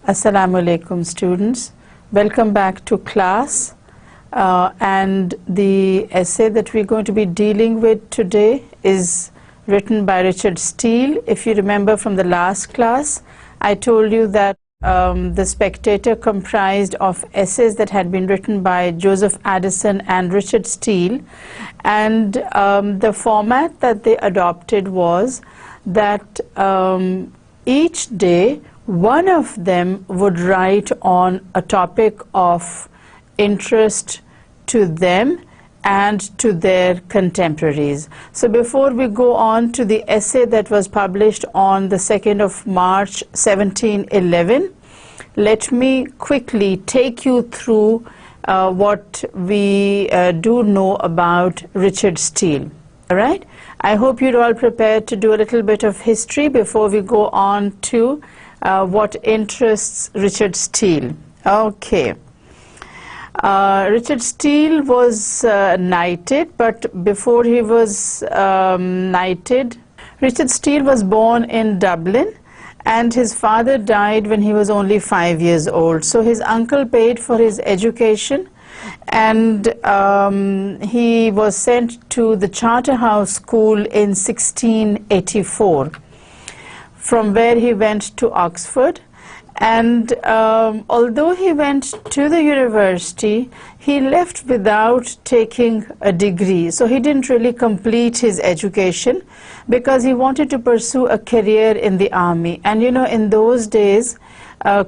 Assalamu alaikum students, welcome back to class and the essay that we're going to be dealing with today is written by Richard Steele. If you remember from the last class, I told you that the Spectator comprised of essays that had been written by Joseph Addison and Richard Steele, and the format that they adopted was that each day one of them would write on a topic of interest to them and to their contemporaries. So before we go on to the essay that was published on the 2nd of March 1711, let me quickly take you through what we do know about Richard Steele. All right? I hope you're all prepared to do a little bit of history before we go on to what interests Richard Steele. Okay. Richard Steele was knighted, but before he was knighted, Richard Steele was born in Dublin, and his father died when he was only 5 years old. So his uncle paid for his education, and he was sent to the Charterhouse School in 1684, from where he went to Oxford. And although he went to the university, he left without taking a degree. So he didn't really complete his education because he wanted to pursue a career in the army. And you know, in those days,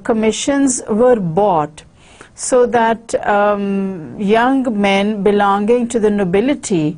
commissions were bought so that young men belonging to the nobility,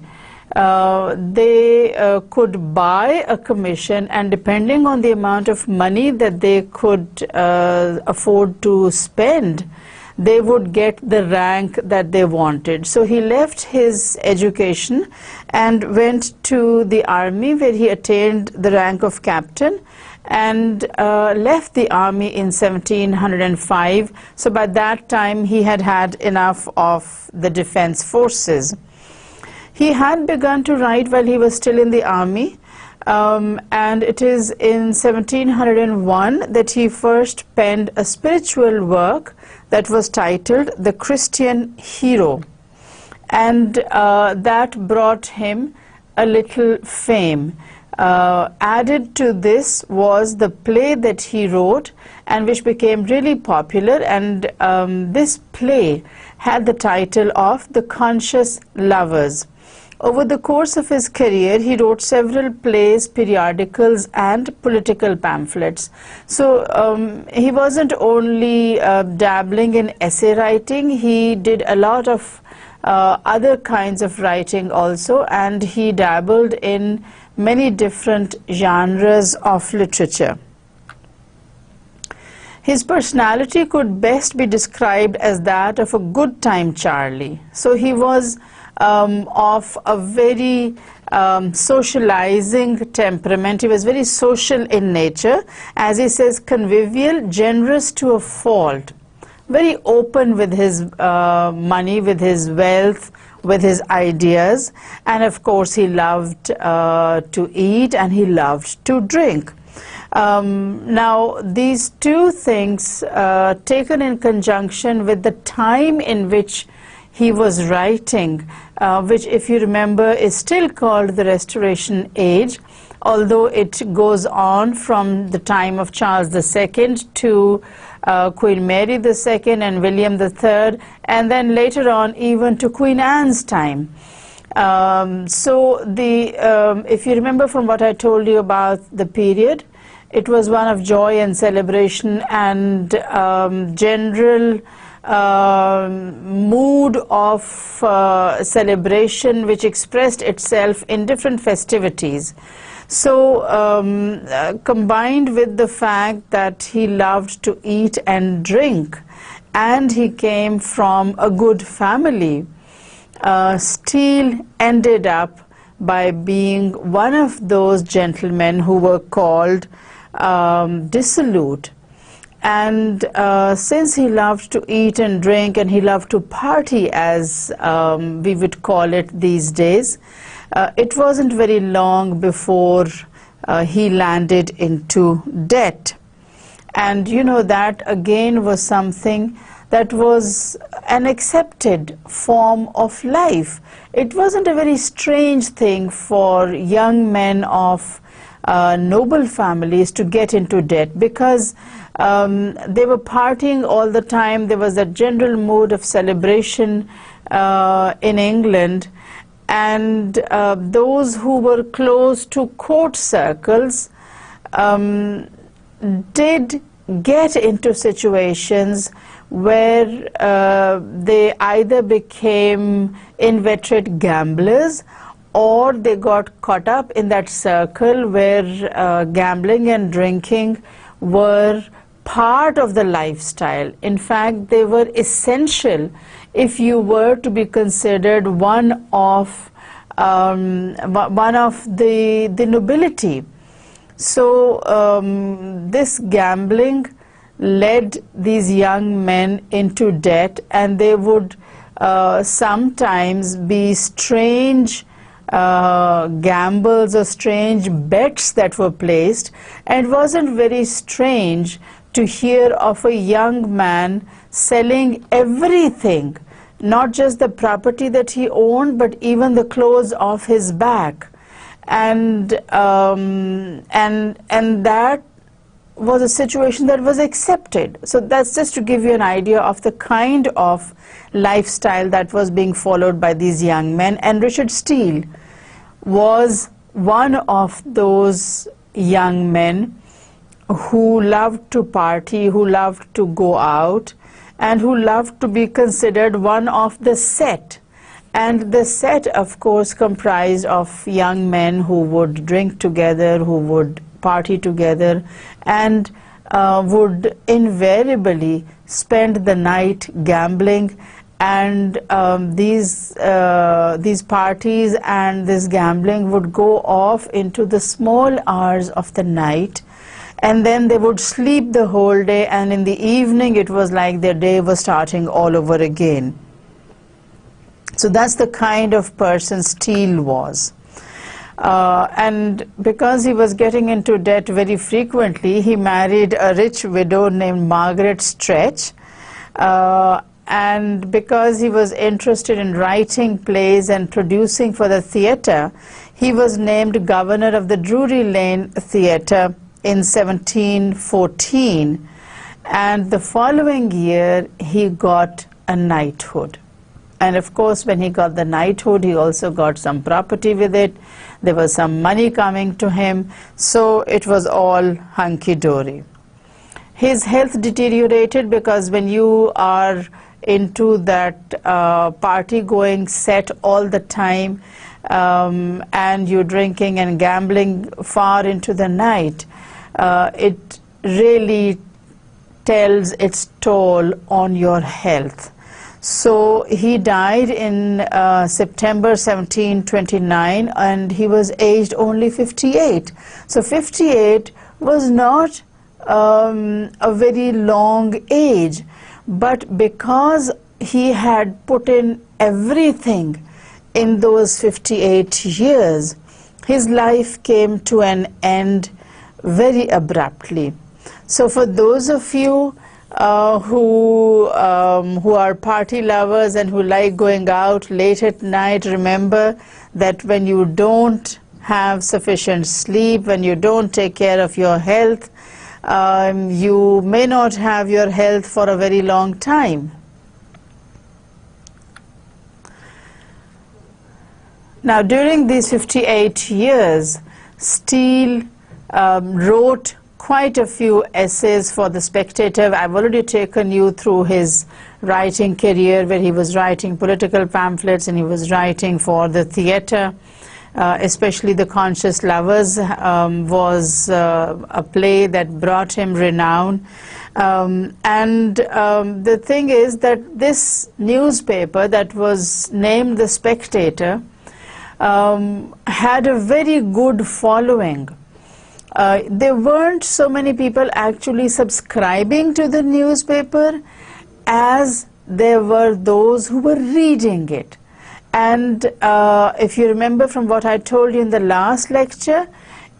they could buy a commission, and depending on the amount of money that they could afford to spend, they would get the rank that they wanted. So he left his education and went to the army, where he attained the rank of captain, and left the army in 1705. So by that time he had had enough of the defense forces. He had begun to write while he was still in the army, and it is in 1701 that he first penned a spiritual work that was titled The Christian Hero, and that brought him a little fame. Added to this was the play that he wrote, and which became really popular, and this play had the title of The Conscious Lovers. Over the course of his career, he wrote several plays, periodicals, and political pamphlets. So he wasn't only dabbling in essay writing, he did a lot of other kinds of writing also, and he dabbled in many different genres of literature. His personality could best be described as that of a good time Charlie. So he was of a very socializing temperament. He was very social in nature, as he says, convivial, generous to a fault, very open with his money, with his wealth, with his ideas, and of course he loved to eat and he loved to drink. Now these two things taken in conjunction with the time in which he was writing, which, if you remember, is still called the Restoration Age, although it goes on from the time of Charles II to Queen Mary II and William III, and then later on even to Queen Anne's time. So if you remember from what I told you about the period, it was one of joy and celebration and general mood of celebration, which expressed itself in different festivities. So combined with the fact that he loved to eat and drink, and he came from a good family, Steele ended up by being one of those gentlemen who were called dissolute. And since he loved to eat and drink, and he loved to party, as we would call it these days, it wasn't very long before he landed into debt. And you know, that again was something that was an accepted form of life. It wasn't a very strange thing for young men of noble families to get into debt, because they were partying all the time. There was a general mood of celebration in England, and those who were close to court circles did get into situations where they either became inveterate gamblers, or they got caught up in that circle where gambling and drinking were part of the lifestyle. In fact, they were essential if you were to be considered one of the nobility. So this gambling led these young men into debt, and they would sometimes be strange gambles or strange bets that were placed. And it wasn't very strange to hear of a young man selling everything, not just the property that he owned, but even the clothes off his back. And that was a situation that was accepted. So that's just to give you an idea of the kind of lifestyle that was being followed by these young men. And Richard Steele was one of those young men who loved to party, who loved to go out, and who loved to be considered one of the set. And the set, of course, comprised of young men who would drink together, who would party together, and would invariably spend the night gambling. And these parties and this gambling would go off into the small hours of the night, and then they would sleep the whole day, and in the evening it was like their day was starting all over again. So that's the kind of person Steele was. And because he was getting into debt very frequently, he married a rich widow named Margaret Stretch. And because he was interested in writing plays and producing for the theatre, he was named governor of the Drury Lane Theatre in 1714. And the following year, he got a knighthood. And of course, when he got the knighthood, he also got some property with it. There was some money coming to him. So it was all hunky-dory. His health deteriorated, because when you are into that party-going set all the time, and you're drinking and gambling far into the night, it really tells its toll on your health. So he died in September 1729, and he was aged only 58. So 58 was not a very long age, but because he had put in everything in those 58 years, his life came to an end very abruptly. So for those of you who are party lovers and who like going out late at night, remember that when you don't have sufficient sleep, when you don't take care of your health, you may not have your health for a very long time. Now, during these 58 years, Steele wrote quite a few essays for the Spectator. I've already taken you through his writing career, where he was writing political pamphlets and he was writing for the theatre. Especially The Conscious Lovers was a play that brought him renown. The thing is that this newspaper that was named The Spectator had a very good following. There weren't so many people actually subscribing to the newspaper as there were those who were reading it. And if you remember from what I told you in the last lecture,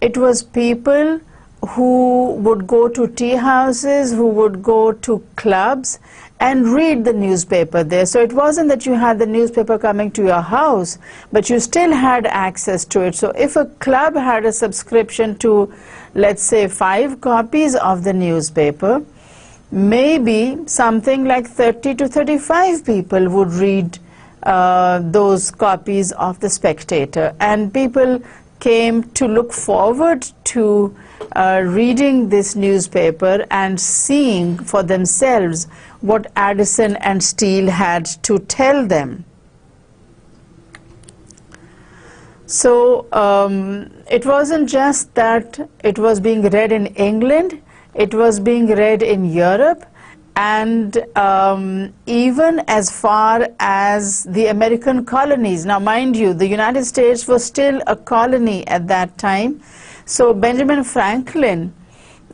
it was people who would go to tea houses, who would go to clubs and read the newspaper there. So it wasn't that you had the newspaper coming to your house, but you still had access to it. So if a club had a subscription to, let's say, 5 copies of the newspaper, maybe something like 30 to 35 people would read those copies of the Spectator, and people came to look forward to reading this newspaper and seeing for themselves what Addison and Steele had to tell them. So it wasn't just that it was being read in England, it was being read in Europe, and even as far as the American colonies. Now mind you, the United States was still a colony at that time, so Benjamin Franklin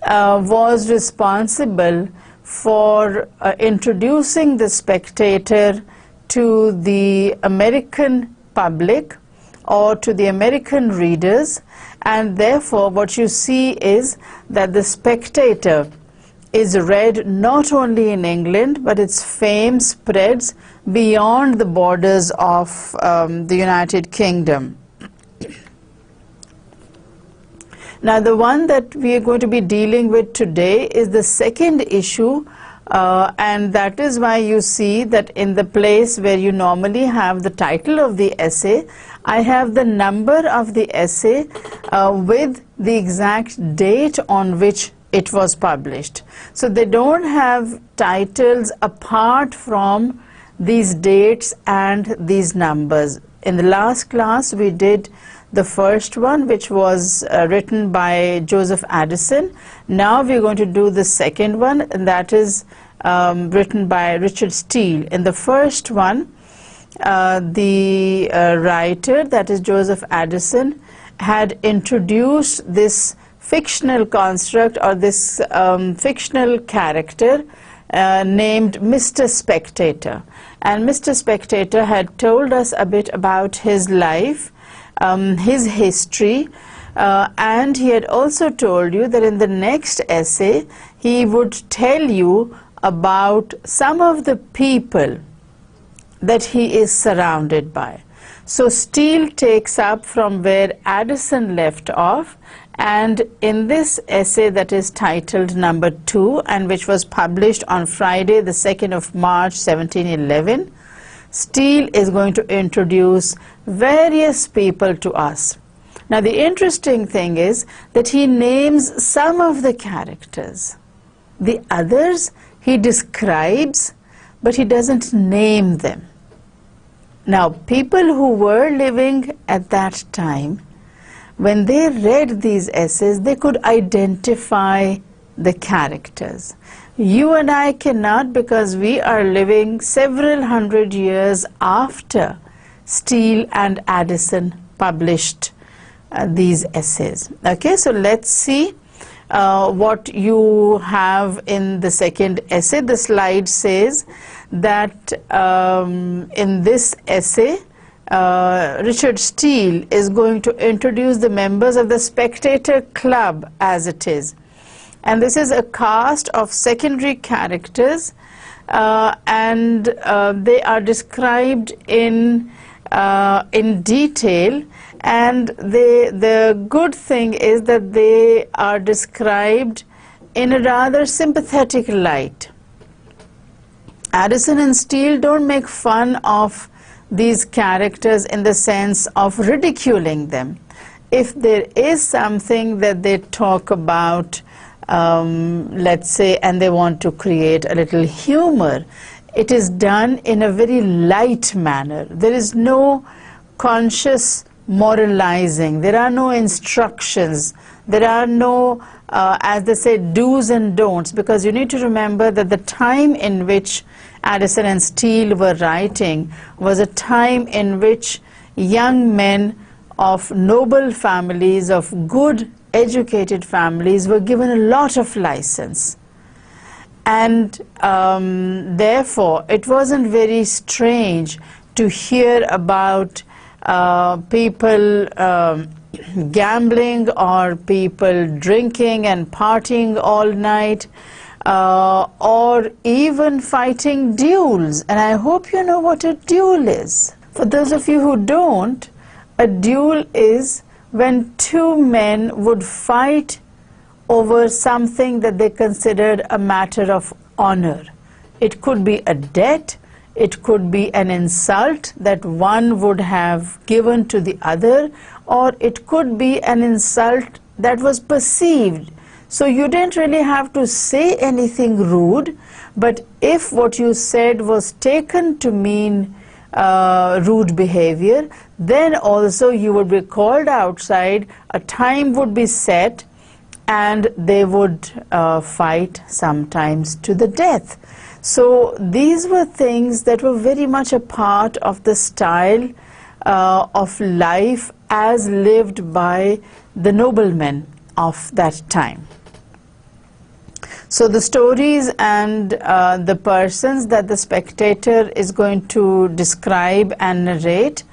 was responsible for introducing the Spectator to the American public or to the American readers, and therefore what you see is that the Spectator is read not only in England, but its fame spreads beyond the borders of the United Kingdom. Now the one that we are going to be dealing with today is the second issue, and that is why you see that in the place where you normally have the title of the essay, I have the number of the essay with the exact date on which it was published. So they don't have titles apart from these dates and these numbers. In the last class we did the first one, which was written by Joseph Addison. Now we're going to do the second one, and that is written by Richard Steele. In the first one, the writer, that is Joseph Addison, had introduced this fictional construct, or this fictional character named Mr. Spectator. And Mr. Spectator had told us a bit about his life, his history, and he had also told you that in the next essay he would tell you about some of the people that he is surrounded by. So Steele takes up from where Addison left off, and in this essay that is titled number 2 and which was published on Friday the 2nd of March 1711, Steele is going to introduce various people to us. Now the interesting thing is that he names some of the characters. The others he describes, but he doesn't name them. Now people who were living at that time, when they read these essays, they could identify the characters. You and I cannot, because we are living several hundred years after Steele and Addison published these essays. Okay, so let's see what you have in the second essay. The slide says that in this essay, Richard Steele is going to introduce the members of the Spectator Club as it is. And this is a cast of secondary characters, and they are described in detail, and the good thing is that they are described in a rather sympathetic light. Addison and Steele don't make fun of these characters in the sense of ridiculing them. If there is something that they talk about, let's say, and they want to create a little humor, it is done in a very light manner. There is no conscious moralizing, there are no instructions, there are no, as they say, do's and don'ts, because you need to remember that the time in which Addison and Steele were writing was a time in which young men of noble families, of good educated families, were given a lot of license. And therefore it wasn't very strange to hear about people gambling or people drinking and partying all night, or even fighting duels. And I hope you know what a duel is. For those of you who don't, a duel is when two men would fight over something that they considered a matter of honor. It could be a debt, it could be an insult that one would have given to the other, or it could be an insult that was perceived. So you didn't really have to say anything rude, but if what you said was taken to mean rude behavior, then also you would be called outside, a time would be set, and they would fight sometimes to the death. So these were things that were very much a part of the style of life as lived by the noblemen of that time. So the stories and the persons that the Spectator is going to describe and narrate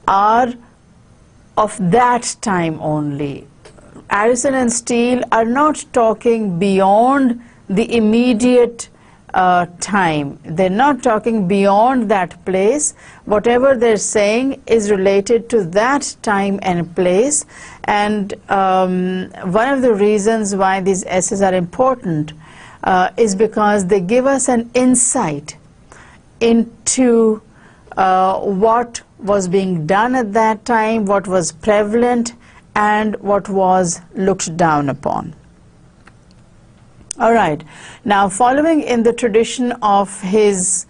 are of that time only. Addison and Steele are not talking beyond the immediate time. They're not talking beyond that place. Whatever they're saying is related to that time and place. And one of the reasons why these essays are important is because they give us an insight into what was being done at that time, what was prevalent, and what was looked down upon. All right. Now, following in the tradition of his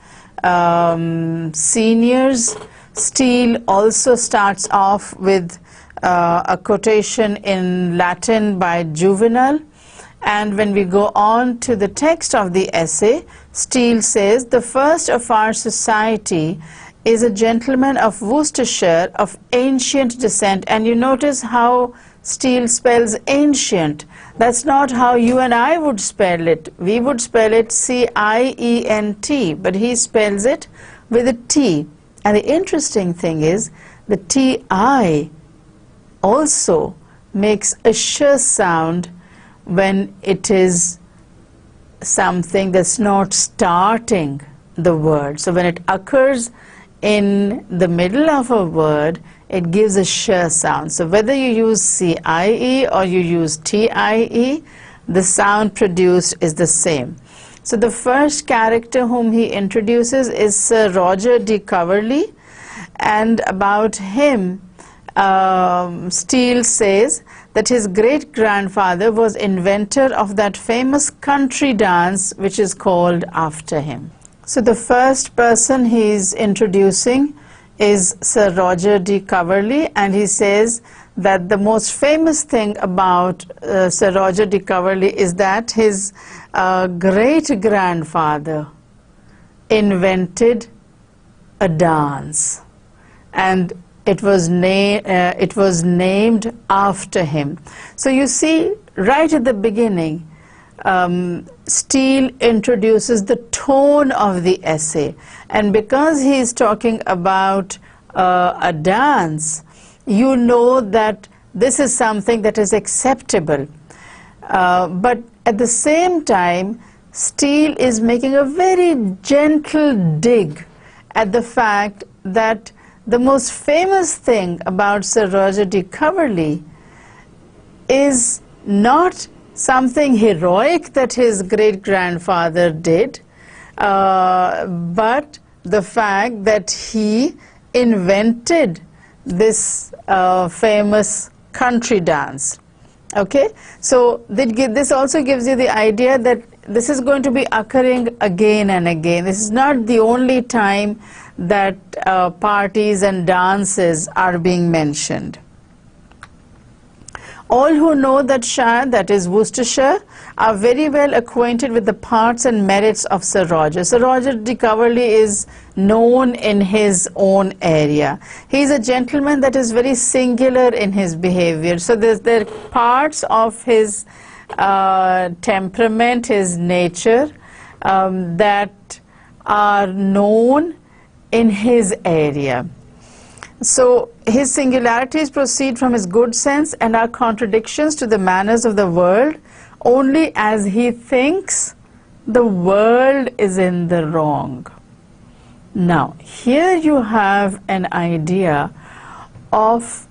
seniors, Steele also starts off with a quotation in Latin by Juvenal. And when we go on to the text of the essay, Steele says, "The first of our society is a gentleman of Worcestershire of ancient descent." And you notice how Steele spells ancient. That's not how you and I would spell it. We would spell it C-I-E-N-T, but he spells it with a T. And the interesting thing is, the T-I also makes a sh sound when it is something that's not starting the word. So when it occurs in the middle of a word, it gives a sh sound. So whether you use C-I-E or you use T-I-E, the sound produced is the same. So the first character whom he introduces is Sir Roger de Coverley, and about him Steele says that his great-grandfather was inventor of that famous country dance which is called after him. So the first person he is introducing is Sir Roger de Coverley, and he says that the most famous thing about Sir Roger de Coverley is that his great-grandfather invented a dance, and it was named after him. So you see, right at the beginning, Steele introduces the tone of the essay, and because he is talking about a dance, you know that this is something that is acceptable. But at the same time, Steele is making a very gentle dig at the fact that the most famous thing about Sir Roger de Coverley is not something heroic that his great-grandfather did, but the fact that he invented this famous country dance. Okay, so this also gives you the idea that this is going to be occurring again and again. This is not the only time that parties and dances are being mentioned. All who know that shire, that is Worcestershire, are very well acquainted with the parts and merits of Sir Roger. Sir Roger de Coverley is known in his own area. He is a gentleman that is very singular in his behavior. So there are parts of his temperament, his nature, that are known in his area. So his singularities proceed from his good sense and are contradictions to the manners of the world only as he thinks the world is in the wrong. Now, here you have an idea of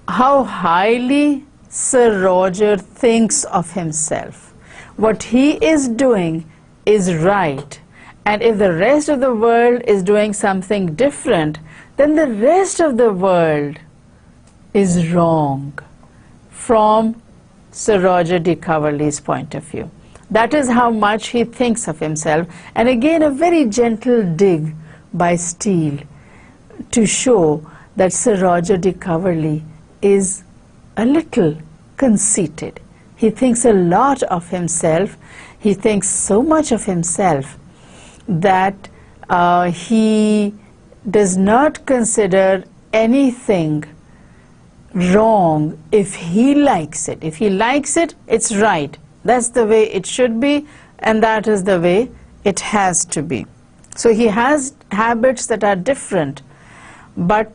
how highly Sir Roger thinks of himself. What he is doing is right, and if the rest of the world is doing something different, then the rest of the world is wrong from Sir Roger de Coverley's point of view. That is how much he thinks of himself, and again a very gentle dig by Steele to show that Sir Roger de Coverley is a little conceited. He thinks a lot of himself. He thinks so much of himself that he does not consider anything wrong if he likes it. If he likes it, it's right. That's the way it should be, and that is the way it has to be. So he has habits that are different, but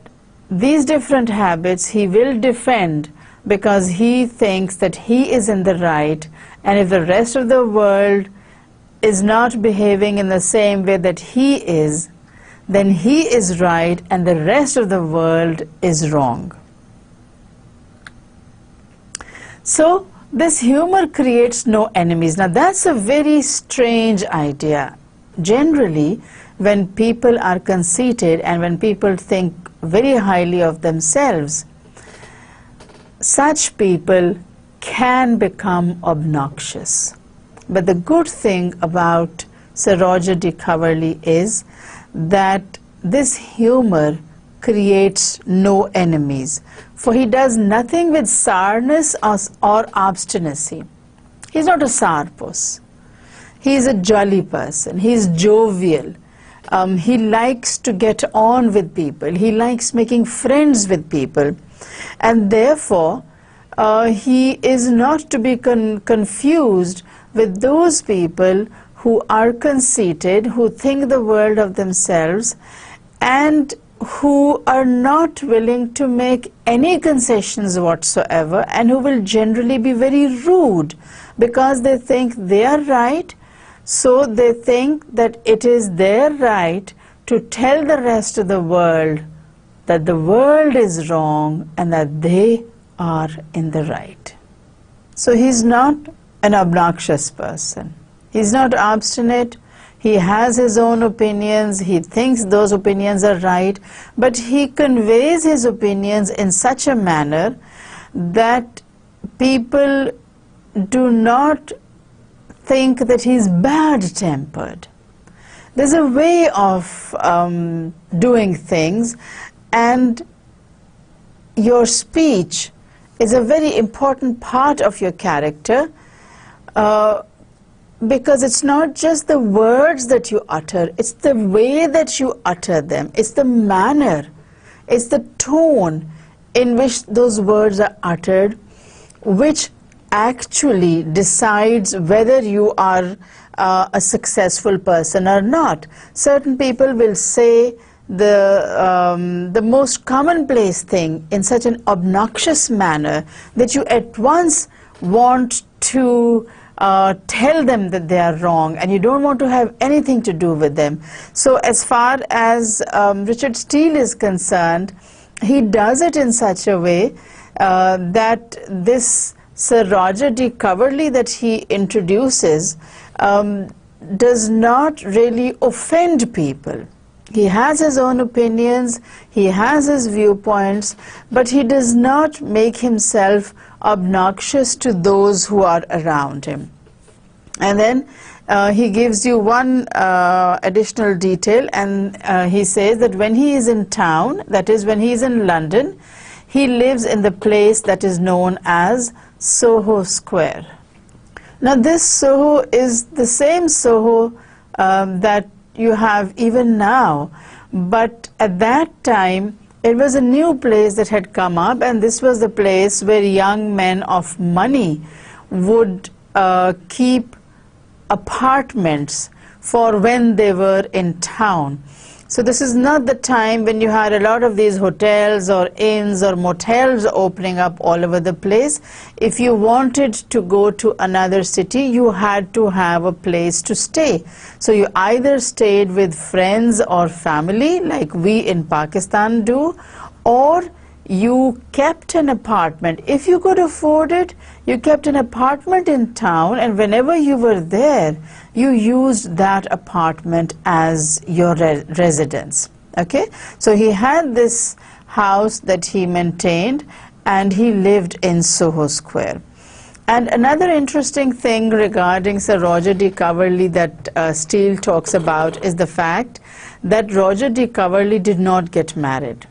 these different habits he will defend because he thinks that he is in the right, and if the rest of the world is not behaving in the same way that he is, then he is right and the rest of the world is wrong. So this humor creates no enemies. Now that's a very strange idea. Generally, when people are conceited and when people think very highly of themselves, such people can become obnoxious. But the good thing about Sir Roger de Coverley is that this humor creates no enemies, for he does nothing with sourness or obstinacy. He's not a sourpuss. He is a jolly person. He is jovial. He likes to get on with people. He likes making friends with people. And therefore, he is not to be confused with those people who are conceited, who think the world of themselves, and who are not willing to make any concessions whatsoever, and who will generally be very rude because they think they are right. So they think that it is their right to tell the rest of the world that the world is wrong and that they are in the right. So he's not an obnoxious person. He's not obstinate. He has his own opinions. He thinks those opinions are right, but he conveys his opinions in such a manner that people do not think that he's bad-tempered. There's a way of doing things, and your speech is a very important part of your character, because it's not just the words that you utter, it's the way that you utter them, it's the manner, it's the tone in which those words are uttered, which actually decides whether you are a successful person or not. Certain people will say the most commonplace thing in such an obnoxious manner that you at once want to tell them that they are wrong, and you don't want to have anything to do with them. So as far as Richard Steele is concerned, he does it in such a way that this Sir Roger de Coverley that he introduces does not really offend people. He has his own opinions, he has his viewpoints, but he does not make himself obnoxious to those who are around him. And then he gives you one additional detail, and he says that when he is in town, that is when he is in London, he lives in the place that is known as Soho Square. Now this Soho is the same Soho that you have even now, but at that time it was a new place that had come up, and this was the place where young men of money would keep apartments for when they were in town. So this is not the time when you had a lot of these hotels or inns or motels opening up all over the place. If you wanted to go to another city, you had to have a place to stay. So you either stayed with friends or family, like we in Pakistan do, or you kept an apartment. If you could afford it, you kept an apartment in town, and whenever you were there, you used that apartment as your residence. Okay, so he had this house that he maintained, and he lived in Soho Square. And another interesting thing regarding Sir Roger de Coverley that Steele talks about is the fact that Roger de Coverley did not get married.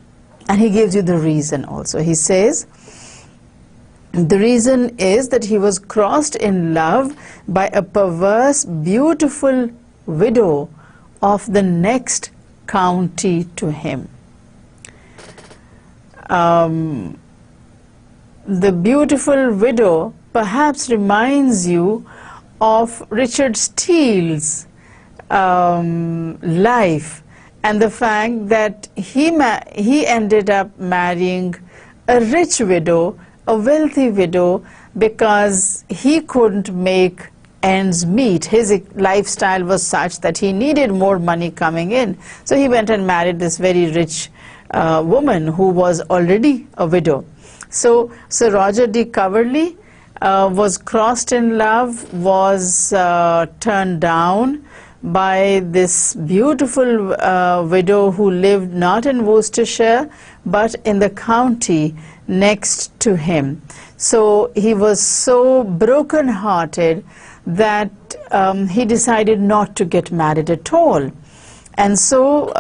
And he gives you the reason also. He says, the reason is that he was crossed in love by a perverse, beautiful widow of the next county to him. The beautiful widow perhaps reminds you of Richard Steele's life, and the fact that he ended up marrying a rich widow, a wealthy widow, because he couldn't make ends meet. His lifestyle was such that he needed more money coming in. So he went and married this very rich woman who was already a widow. So Sir Roger de Coverley was crossed in love, was turned down by this beautiful widow who lived not in Worcestershire but in the county next to him. So he was so broken-hearted that he decided not to get married at all. And so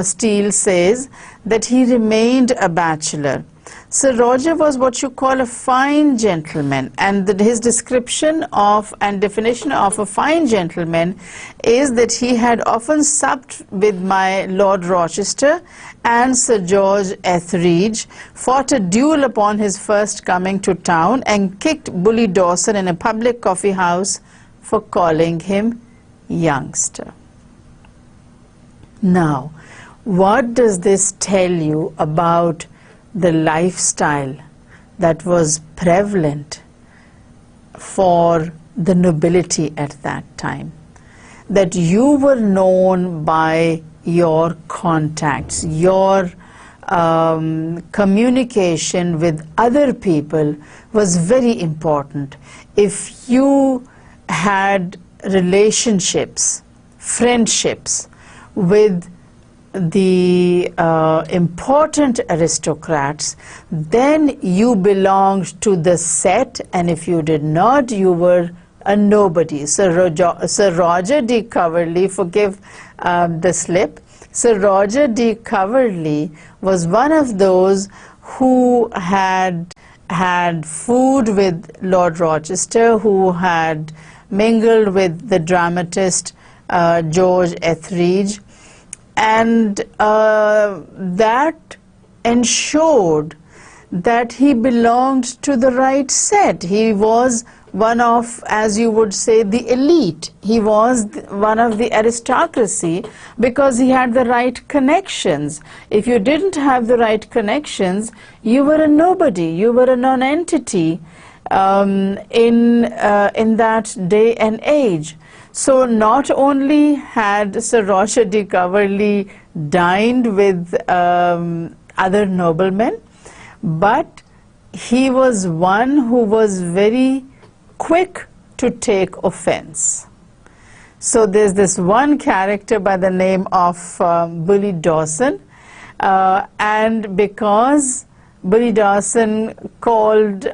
Steele says that he remained a bachelor. Sir Roger was what you call a fine gentleman, and his description of and definition of a fine gentleman is that he had often supped with my Lord Rochester and Sir George Etheridge, fought a duel upon his first coming to town, and kicked Bully Dawson in a public coffee house for calling him youngster. Now, what does this tell you about the lifestyle that was prevalent for the nobility at that time? That you were known by your contacts, your communication with other people was very important. If you had relationships, friendships with the important aristocrats, then you belonged to the set, and if you did not, you were a nobody. Sir Roger de Coverley, forgive the slip, Sir Roger de Coverley was one of those who had food with Lord Rochester, who had mingled with the dramatist George Etheridge, and that ensured that he belonged to the right set. He was one of, as you would say, the elite. He was one of the aristocracy because he had the right connections. If you didn't have the right connections, you were a nobody, you were a non-entity in that day and age. So not only had Sir Roger de Coverley dined with other noblemen, but he was one who was very quick to take offense. So there's this one character by the name of Bully Dawson, and because Bully Dawson called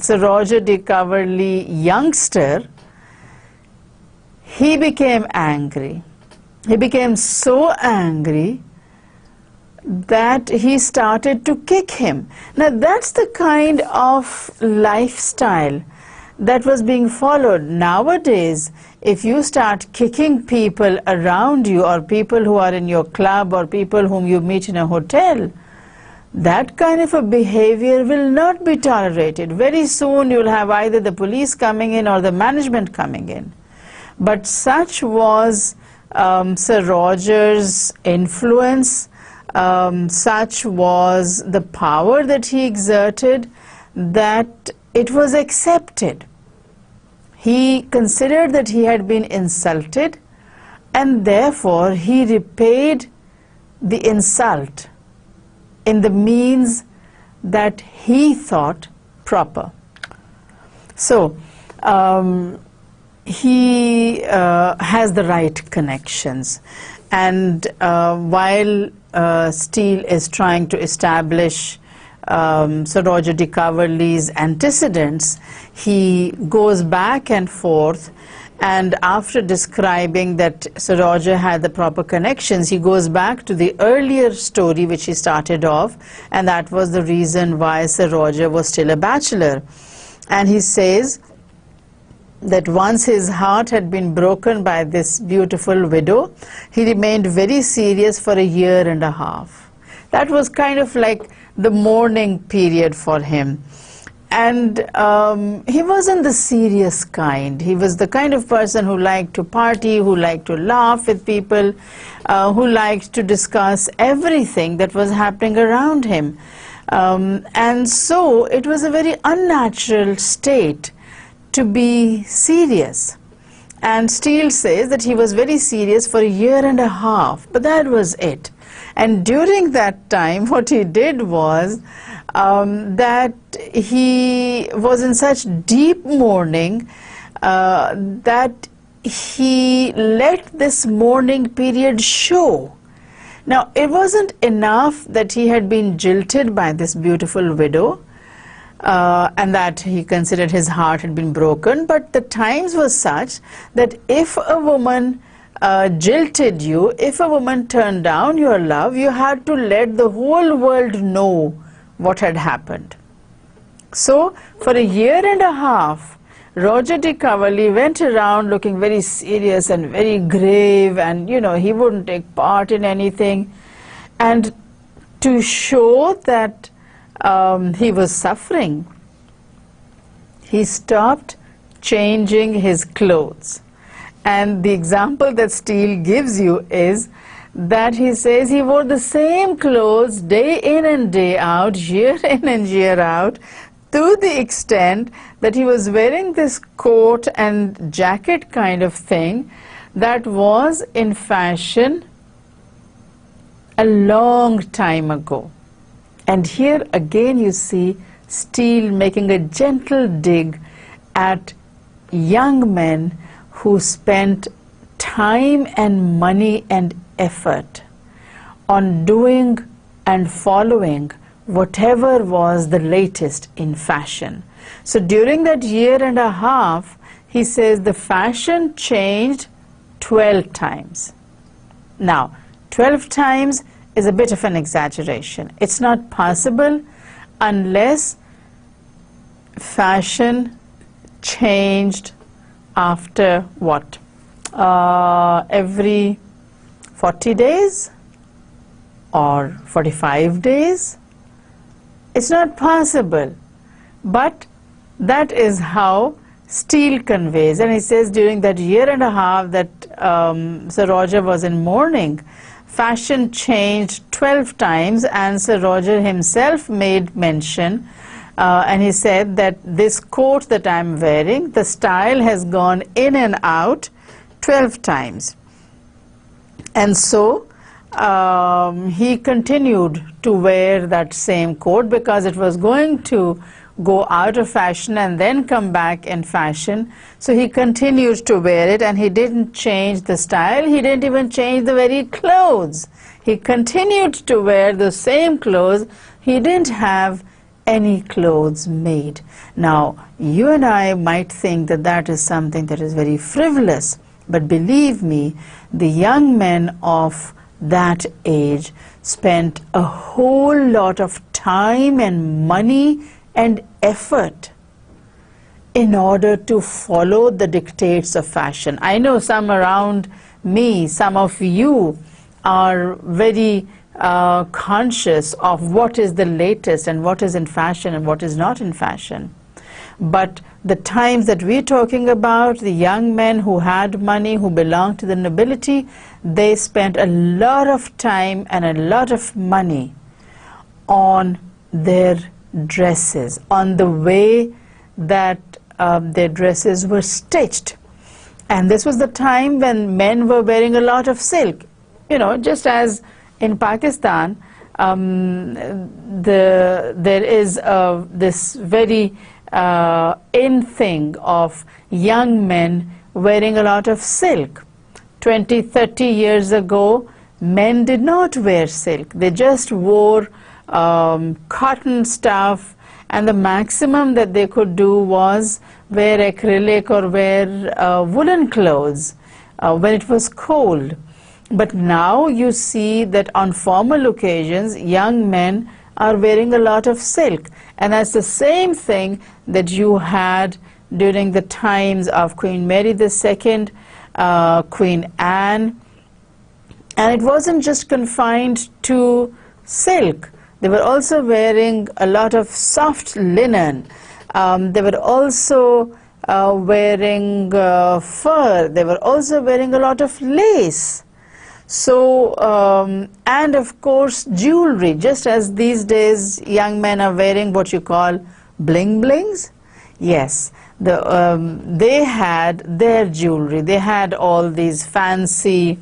Sir Roger de Coverley youngster, he became angry. He became so angry that he started to kick him. Now that's the kind of lifestyle that was being followed. Nowadays, if you start kicking people around you, or people who are in your club, or people whom you meet in a hotel, that kind of a behavior will not be tolerated. Very soon you'll have either the police coming in or the management coming in. But such was Sir Roger's influence, such was the power that he exerted, that it was accepted. He considered that he had been insulted, and therefore he repaid the insult in the means that he thought proper. So he has the right connections, and while Steele is trying to establish Sir Roger de Coverley's antecedents, he goes back and forth, and after describing that Sir Roger had the proper connections, he goes back to the earlier story which he started off, and that was the reason why Sir Roger was still a bachelor. And he says that once his heart had been broken by this beautiful widow, he remained very serious for 1.5 years. That was kind of like the mourning period for him. And he wasn't the serious kind. He was the kind of person who liked to party, who liked to laugh with people, who liked to discuss everything that was happening around him. And so it was a very unnatural state to be serious. And Steele says that he was very serious for 1.5 years, but that was it. And during that time, what he did was that he was in such deep mourning that he let this mourning period show. Now, it wasn't enough that he had been jilted by this beautiful widow, and that he considered his heart had been broken, but the times were such that if a woman jilted you, if a woman turned down your love, you had to let the whole world know what had happened. So for 1.5 years, Roger de Coverley went around looking very serious and very grave, and he wouldn't take part in anything. And to show that he was suffering, he stopped changing his clothes. And the example that Steele gives you is that he says he wore the same clothes day in and day out, year in and year out, to the extent that he was wearing this coat and jacket kind of thing that was in fashion a long time ago. And here again you see Steele making a gentle dig at young men who spent time and money and effort on doing and following whatever was the latest in fashion. So during that 1.5 years, he says the fashion changed 12 times. Now, 12 times is a bit of an exaggeration. It's not possible unless fashion changed after what? Every 40 days or 45 days? It's not possible. But that is how Steele conveys. And he says during that 1.5 years that Sir Roger was in mourning, fashion changed 12 times, and Sir Roger himself made mention, and he said that this coat that I'm wearing, the style has gone in and out 12 times. And so he continued to wear that same coat because it was going to go out of fashion and then come back in fashion. So he continued to wear it, and he didn't change the style. He didn't even change the very clothes. He continued to wear the same clothes. He didn't have any clothes made. Now, you and I might think that that is something that is very frivolous, but believe me, the young men of that age spent a whole lot of time and money and effort in order to follow the dictates of fashion. I know some around me, some of you are very conscious of what is the latest and what is in fashion and what is not in fashion. But the times that we're talking about, the young men who had money, who belonged to the nobility, they spent a lot of time and a lot of money on their dresses, on the way that their dresses were stitched. And this was the time when men were wearing a lot of silk. You know, just as in Pakistan, there is this very in thing of young men wearing a lot of silk. 20, 30 years ago, men did not wear silk. They just wore cotton stuff, and the maximum that they could do was wear acrylic or wear woolen clothes when it was cold. But now you see that on formal occasions, young men are wearing a lot of silk. And that's the same thing that you had during the times of Queen Mary II, Queen Anne. And it wasn't just confined to silk. They were also wearing a lot of soft linen. They were also wearing fur. They were also wearing a lot of lace. So, and of course jewelry, just as these days young men are wearing what you call bling blings. Yes, they had their jewelry. They had all these fancy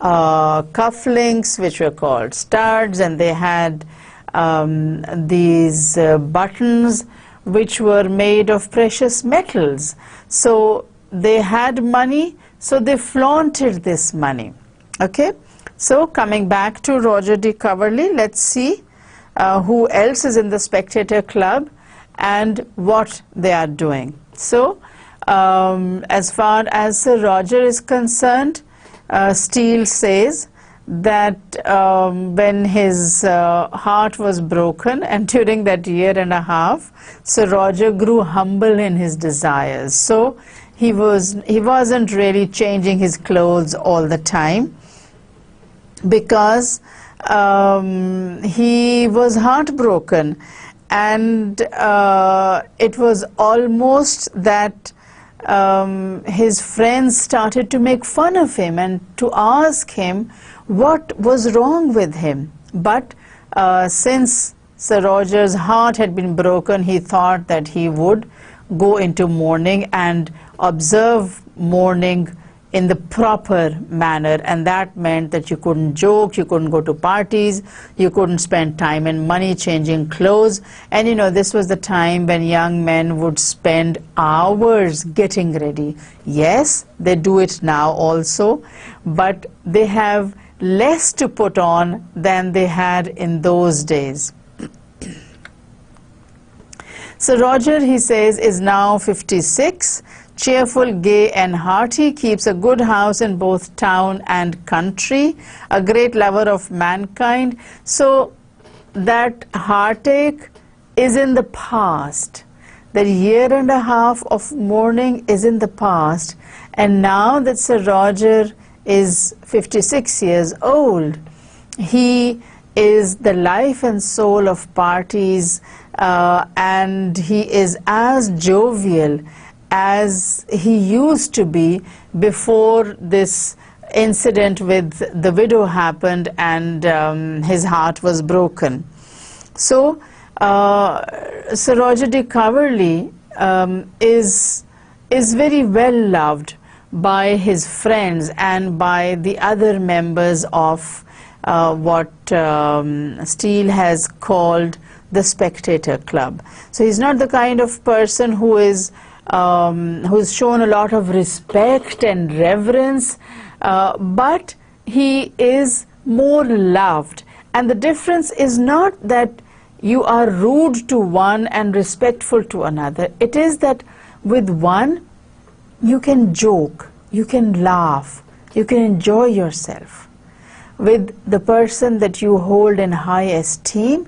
cufflinks, which were called studs, and they had these buttons which were made of precious metals. So they had money, so they flaunted this money. Okay, so coming back to Roger de Coverley, let's see who else is in the Spectator Club and what they are doing. So as far as Sir Roger is concerned, Steele says that when his heart was broken, and during that year and a half, Sir Roger grew humble in his desires. So he wasn't really changing his clothes all the time, because he was heartbroken, and it was almost that his friends started to make fun of him and to ask him what was wrong with him. But since Sir Roger's heart had been broken, he thought that he would go into mourning and observe mourning in the proper manner, and that meant that you couldn't joke, you couldn't go to parties, you couldn't spend time and money changing clothes. And you know, this was the time when young men would spend hours getting ready. Yes, they do it now also, but they have less to put on than they had in those days. Sir Roger, he says, is now 56. Cheerful, gay and hearty, keeps a good house in both town and country, a great lover of mankind. So that heartache is in the past. That year and a half of mourning is in the past. And now that Sir Roger is 56 years old, he is the life and soul of parties, and he is as jovial as he used to be before this incident with the widow happened and his heart was broken. So Sir Roger de Coverley is very well loved by his friends and by the other members of what Steele has called the Spectator Club. So he's not the kind of person who's shown a lot of respect and reverence, but he is more loved. And the difference is not that you are rude to one and respectful to another. It is that with one, you can joke, you can laugh, you can enjoy yourself. With the person that you hold in high esteem,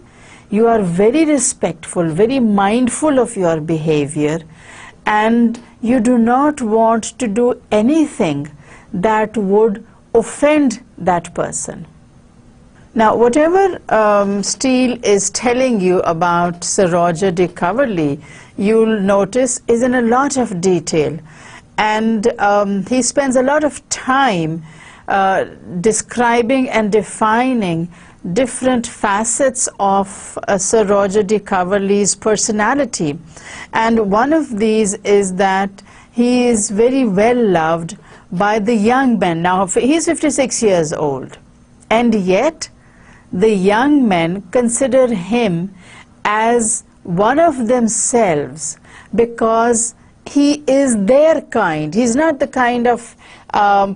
you are very respectful, very mindful of your behavior, and you do not want to do anything that would offend that person. Now, whatever Steele is telling you about Sir Roger de Coverley, you'll notice is in a lot of detail. And he spends a lot of time describing and defining different facets of Sir Roger de Coverley's personality. And one of these is that he is very well loved by the young men. Now, he's 56 years old, and yet the young men consider him as one of themselves because he is their kind. He's not the kind of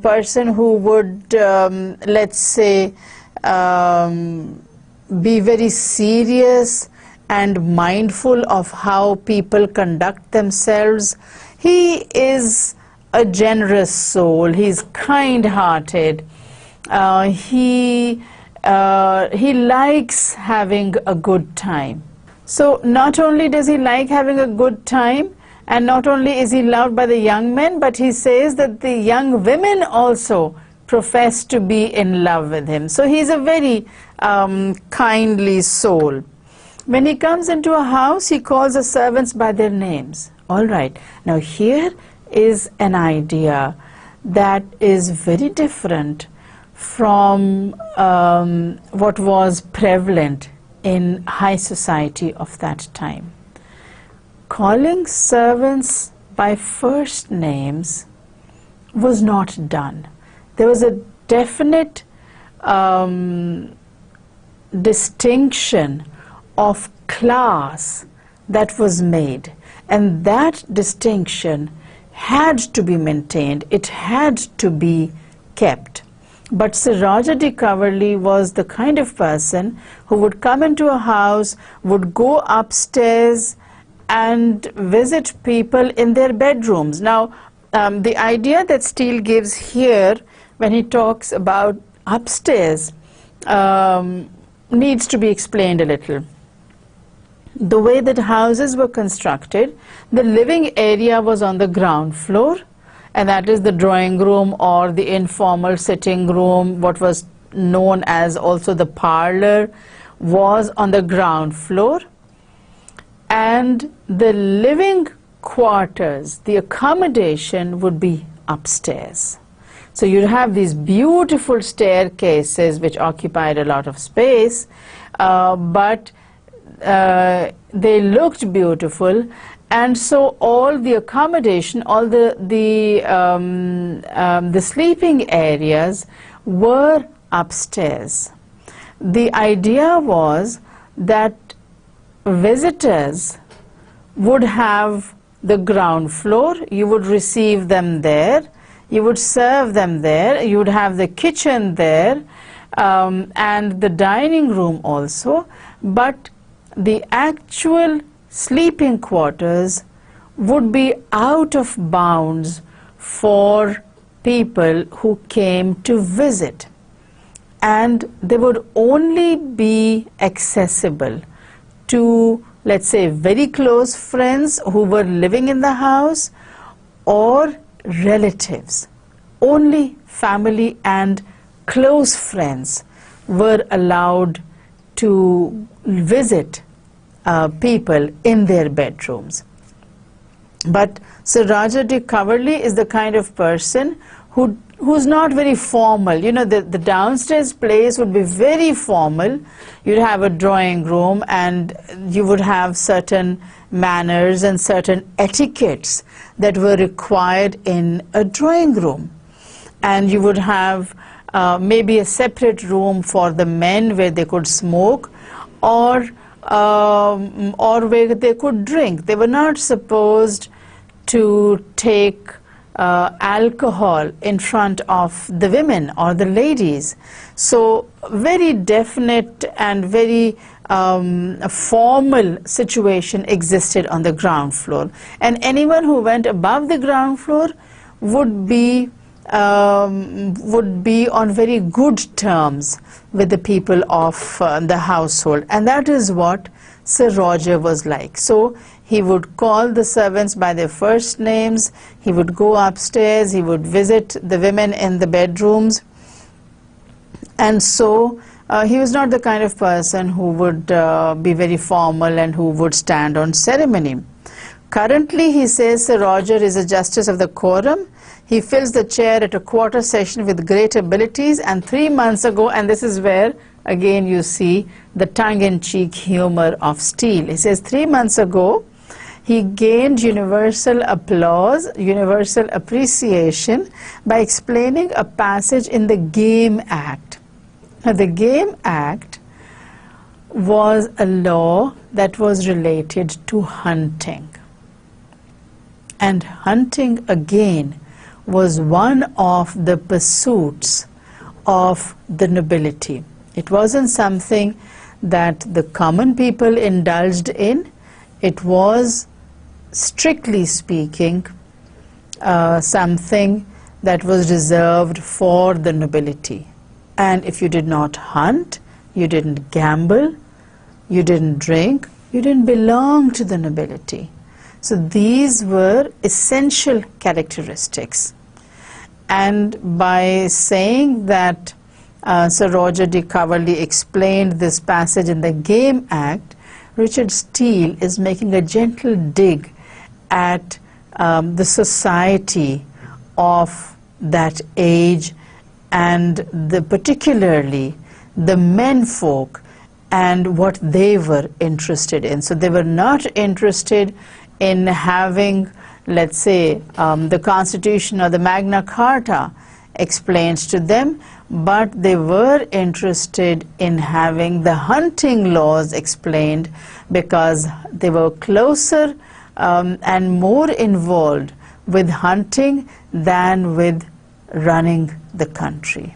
person who would, let's say, be very serious and mindful of how people conduct themselves. He is a generous soul. He's kind-hearted. He likes having a good time. So not only does he like having a good time, and not only is he loved by the young men, but he says that the young women also profess to be in love with him. So he's a very kindly soul. When he comes into a house, he calls the servants by their names. All right. Now here is an idea that is very different from what was prevalent in high society of that time. Calling servants by first names was not done. There was a definite distinction of class that was made, and that distinction had to be maintained. It had to be kept. But Sir Roger de Coverley was the kind of person who would come into a house, would go upstairs and visit people in their bedrooms. Now, the idea that Steele gives here when he talks about upstairs needs to be explained a little. The way that houses were constructed, the living area was on the ground floor, and that is the drawing room or the informal sitting room, what was known as also the parlor, was on the ground floor. And the living quarters, the accommodation, would be upstairs. So you'd have these beautiful staircases which occupied a lot of space, but they looked beautiful, and so all the accommodation, all the sleeping areas were upstairs. The idea was that visitors would have the ground floor, you would receive them there, you would serve them there, you would have the kitchen there, and the dining room also, but the actual sleeping quarters would be out of bounds for people who came to visit, and they would only be accessible to, let's say, very close friends who were living in the house or relatives. Only family and close friends were allowed to visit people in their bedrooms. But Sir Roger de Coverley is the kind of person who's not very formal. You know, the downstairs place would be very formal. You'd have a drawing room, and you would have certain manners and certain etiquettes that were required in a drawing room. And you would have maybe a separate room for the men where they could smoke, or where they could drink. They were not supposed to take alcohol in front of the women or the ladies. So very definite and very formal situation existed on the ground floor, and anyone who went above the ground floor would be on very good terms with the people of the household, and that is what Sir Roger was like. So he would call the servants by their first names, he would go upstairs, he would visit the women in the bedrooms, and so he was not the kind of person who would be very formal and who would stand on ceremony. Currently, he says, Sir Roger is a justice of the quorum. He fills the chair at a quarter session with great abilities, and 3 months ago, and this is where again you see the tongue-in-cheek humor of Steele. He says 3 months ago he gained universal applause, universal appreciation by explaining a passage in the Game Act. Now, the Game Act was a law that was related to hunting. And hunting again was one of the pursuits of the nobility. It wasn't something that the common people indulged in. It was, strictly speaking, something that was reserved for the nobility. And if you did not hunt, you didn't gamble, you didn't drink, you didn't belong to the nobility. So these were essential characteristics. And by saying that Sir Roger de Coverley explained this passage in the Game Act, Richard Steele is making a gentle dig at the society of that age, and particularly the menfolk and what they were interested in. So they were not interested in having, let's say, the Constitution or the Magna Carta explained to them, but they were interested in having the hunting laws explained, because they were closer and more involved with hunting than with running the country.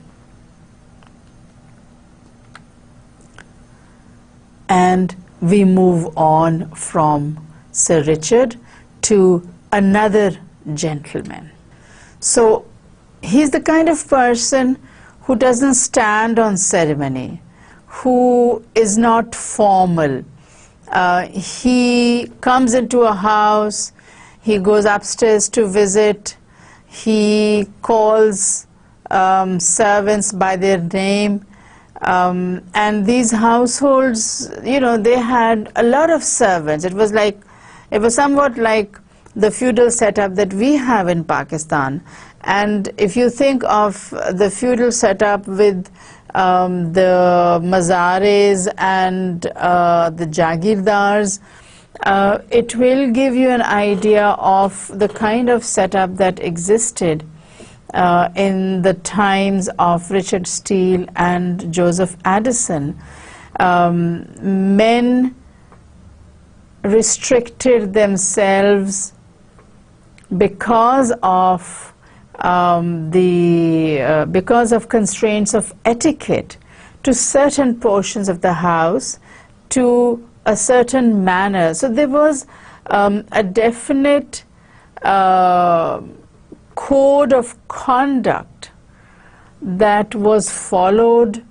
And we move on from Sir Richard to another gentleman. So he's the kind of person who doesn't stand on ceremony, who is not formal. He comes into a house, he goes upstairs to visit, he calls servants by their name, and these households, you know, they had a lot of servants. It was somewhat like the feudal setup that we have in Pakistan. And if you think of the feudal setup with the mazares and the jagirdars, it will give you an idea of the kind of setup that existed in the times of Richard Steele and Joseph Addison. Men restricted themselves because of because of constraints of etiquette to certain portions of the house, to a certain manner. So there was a definite code of conduct that was followed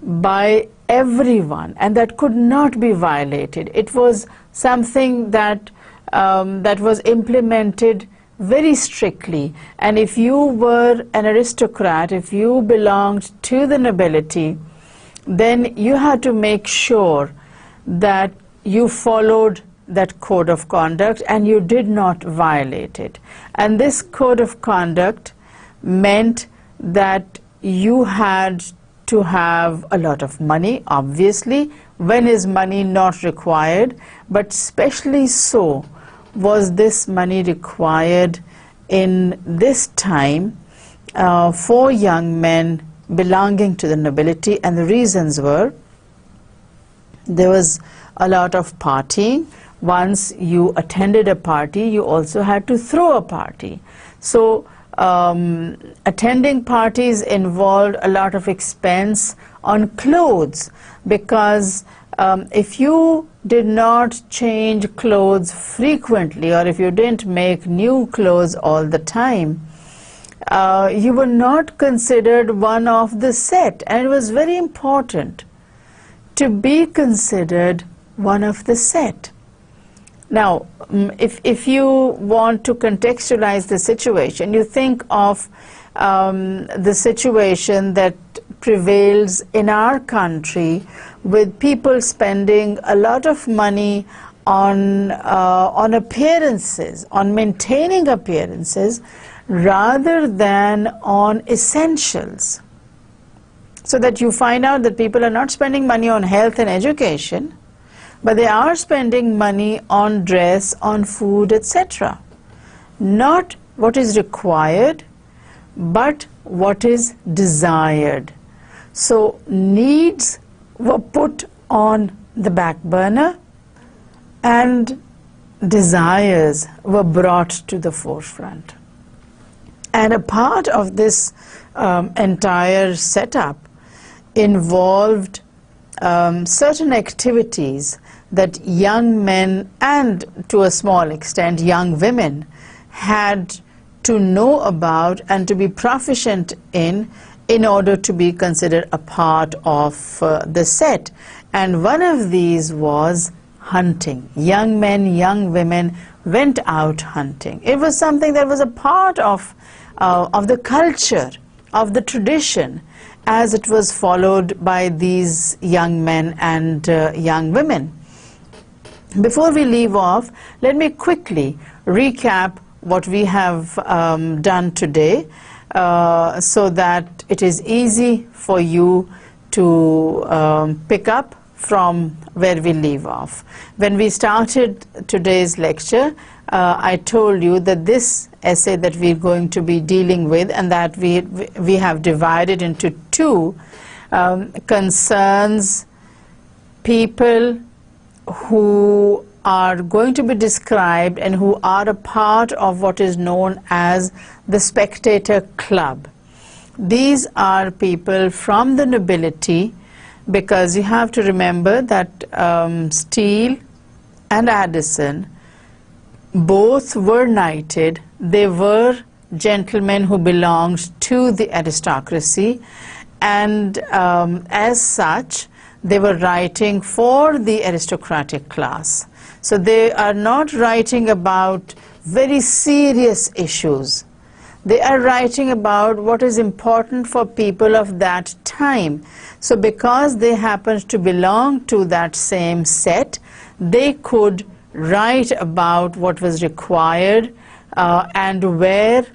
by everyone, and that could not be violated. It was something that that was implemented very strictly. And if you were an aristocrat, if you belonged to the nobility, then you had to make sure that you followed that code of conduct and you did not violate it. And this code of conduct meant that you had to have a lot of money, obviously. When is money not required? But especially so was this money required in this time for young men belonging to the nobility. And the reasons were, there was a lot of partying. Once you attended a party, you also had to throw a party. So attending parties involved a lot of expense on clothes, because if you did not change clothes frequently, or if you didn't make new clothes all the time, you were not considered one of the set. And it was very important to be considered one of the set. Now, if you want to contextualize the situation, you think of the situation that prevails in our country, with people spending a lot of money on appearances, on maintaining appearances, rather than on essentials. So that you find out that people are not spending money on health and education, but they are spending money on dress, on food, etc. Not what is required, but what is desired. So needs were put on the back burner and desires were brought to the forefront. And a part of this entire setup involved certain activities that young men and to a small extent young women had to know about and to be proficient in order to be considered a part of the set. And one of these was hunting. Young men, young women went out hunting. It was something that was a part of the culture, of the tradition, as it was followed by these young men and young women. Before we leave off, let me quickly recap what we have done today, so that it is easy for you to pick up from where we leave off. When we started today's lecture, I told you that this essay that we're going to be dealing with, and that we have divided into two, concerns people who are going to be described and who are a part of what is known as the Spectator Club. These are people from the nobility, because you have to remember that Steele and Addison both were knighted. They were gentlemen who belonged to the aristocracy, and as such they were writing for the aristocratic class. So they are not writing about very serious issues. They are writing about what is important for people of that time. So because they happened to belong to that same set, they could write about what was required and where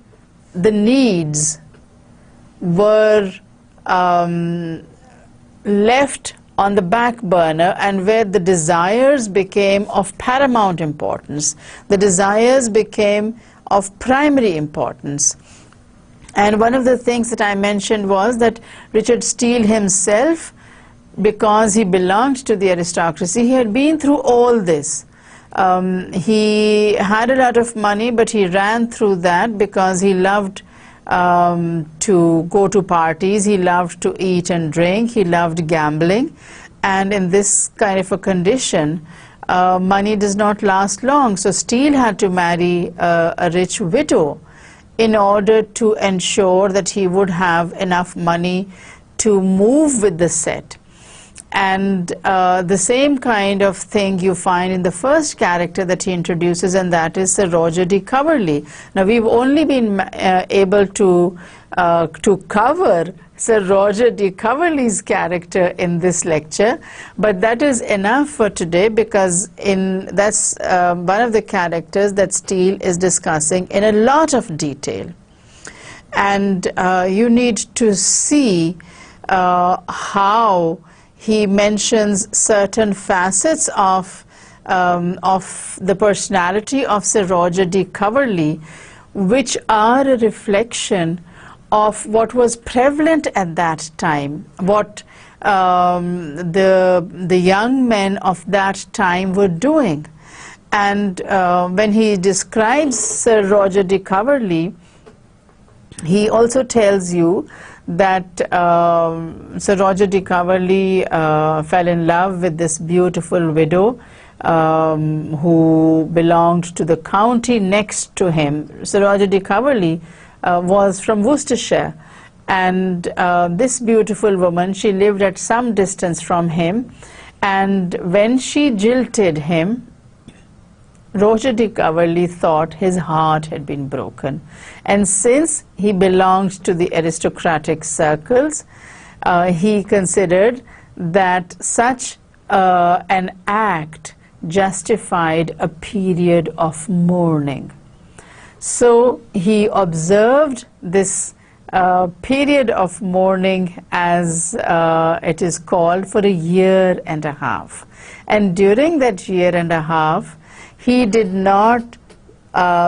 the needs were left on the back burner, and where the desires became of paramount importance. The desires became of primary importance. And one of the things that I mentioned was that Richard Steele himself, because he belonged to the aristocracy, he had been through all this. He had a lot of money, but he ran through that because he loved to go to parties, he loved to eat and drink, he loved gambling, and in this kind of a condition, money does not last long. So Steele had to marry a rich widow in order to ensure that he would have enough money to move with the set. And the same kind of thing you find in the first character that he introduces, and that is Sir Roger de Coverley. Now we've only been able to cover Sir Roger de Coverley's character in this lecture, but that is enough for today, because that's one of the characters that Steele is discussing in a lot of detail. And you need to see how he mentions certain facets of the personality of Sir Roger de Coverley, which are a reflection of what was prevalent at that time, what the young men of that time were doing. And when he describes Sir Roger de Coverley, he also tells you that Sir Roger de Coverley fell in love with this beautiful widow who belonged to the county next to him. Sir Roger de Coverley was from Worcestershire, and this beautiful woman, she lived at some distance from him, and when she jilted him, Roger de Coverley thought his heart had been broken. And since he belonged to the aristocratic circles, he considered that such an act justified a period of mourning. So he observed this period of mourning, as it is called, for a year and a half. And during that year and a half, he did not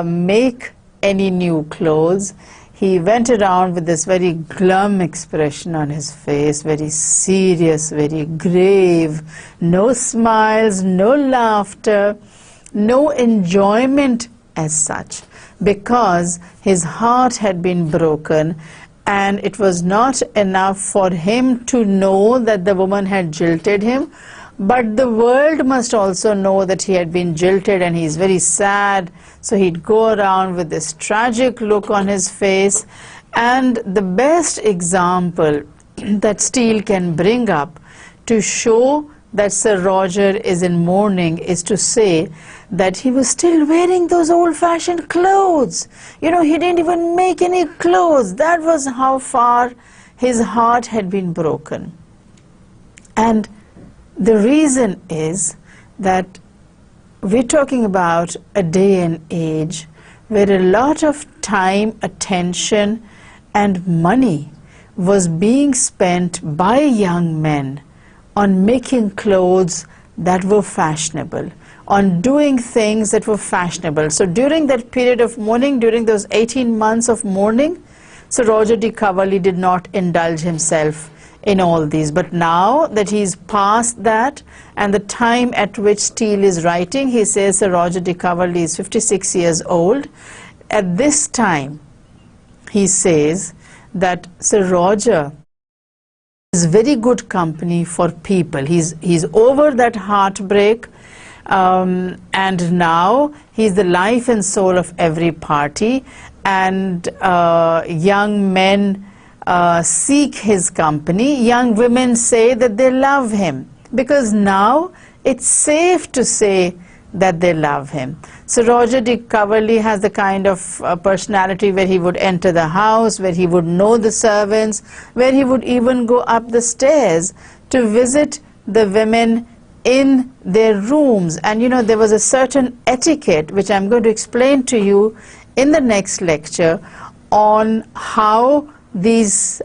make any new clothes. He went around with this very glum expression on his face, very serious, very grave, no smiles, no laughter, no enjoyment as such, because his heart had been broken, and it was not enough for him to know that the woman had jilted him, but the world must also know that he had been jilted, and he's very sad. So he'd go around with this tragic look on his face. And the best example that Steele can bring up to show that Sir Roger is in mourning is to say that he was still wearing those old-fashioned clothes. You know, he didn't even make any clothes. That was how far his heart had been broken. And the reason is that we're talking about a day and age where a lot of time, attention, and money was being spent by young men on making clothes that were fashionable, on doing things that were fashionable. So during that period of mourning, during those 18 months of mourning, Sir Roger de Coverley did not indulge himself in all these. But now that he's past that, and the time at which Steele is writing, he says Sir Roger de Coverley is 56 years old. At this time, he says that Sir Roger is very good company for people. He's over that heartbreak, and now he's the life and soul of every party, and young men seek his company. Young women say that they love him, because now it's safe to say that they love him. So Roger de Coverley has the kind of personality where he would enter the house, where he would know the servants, where he would even go up the stairs to visit the women in their rooms. And you know, there was a certain etiquette which I'm going to explain to you in the next lecture on how these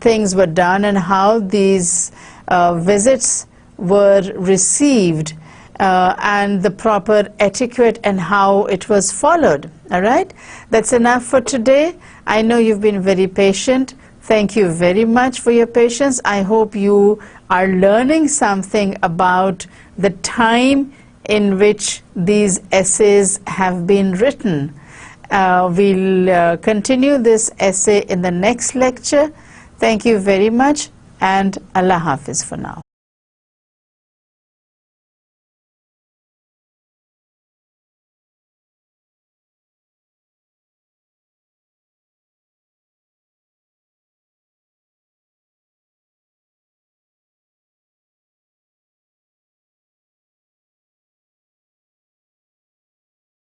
things were done and how these visits were received, and the proper etiquette and how it was followed. All right, that's enough for today. I know you've been very patient. Thank you very much for your patience. I hope you are learning something about the time in which these essays have been written. We'll continue this essay in the next lecture. Thank you very much, and Allah Hafiz for now.